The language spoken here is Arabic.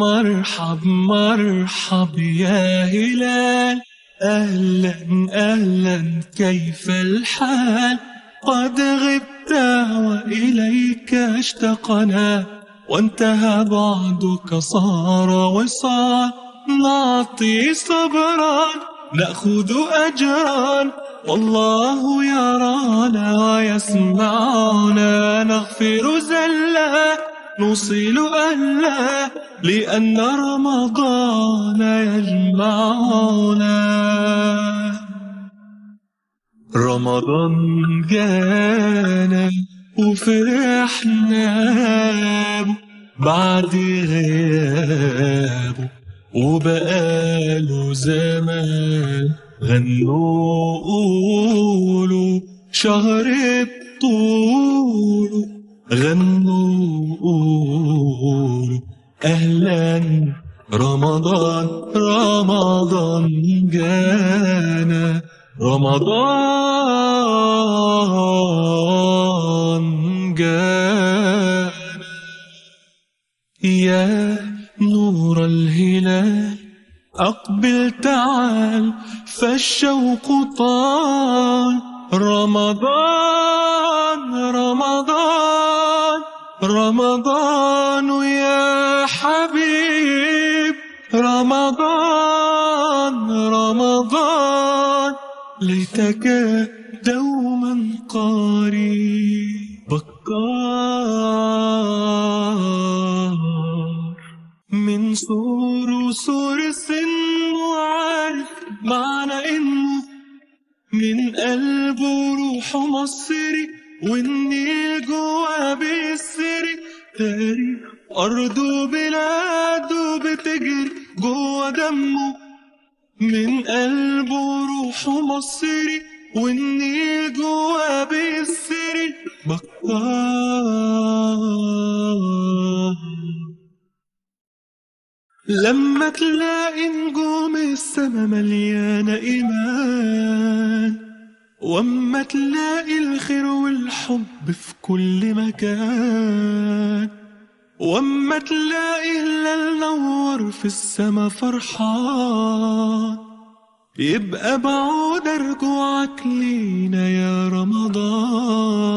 مرحب مرحب يا هلال، أهلا أهلا كيف الحال؟ قد غبت وإليك اشتقنا، وانتهى بعدك صار وصال. نعطي صبرا نأخذ أجرا، والله يرانا ويسمعنا. نغفر زلا نوصل أهلا، لأن رمضان يجمعنا. رمضان جانا وفرحنا بعد غيابه، وبقاله زمان. غنوا قولوا شهر بطوله، غنوا قولوا أهلا رمضان. رمضان جانا، رمضان جانا. يا نور الهلال أقبل تعال، فالشوق طال. رمضان رمضان رمضان يا حبيب، رمضان رمضان ليتك دوما قريب. بكار من سور السن، وعارف معنى إنه من قلبه روح مصري، والنيل جوا بيسري. تاريخ أرضه بلاده بتجري جوا دمه، من قلبه روح مصري، والنيل جوا بيسري. بكار لما تلاقي نجوم السما مليانة إيمان، واما تلاقي الخير والحب في كل مكان، واما تلاقي هلال نور في السما فرحان، يبقى بعود رجوعك لينا يا رمضان.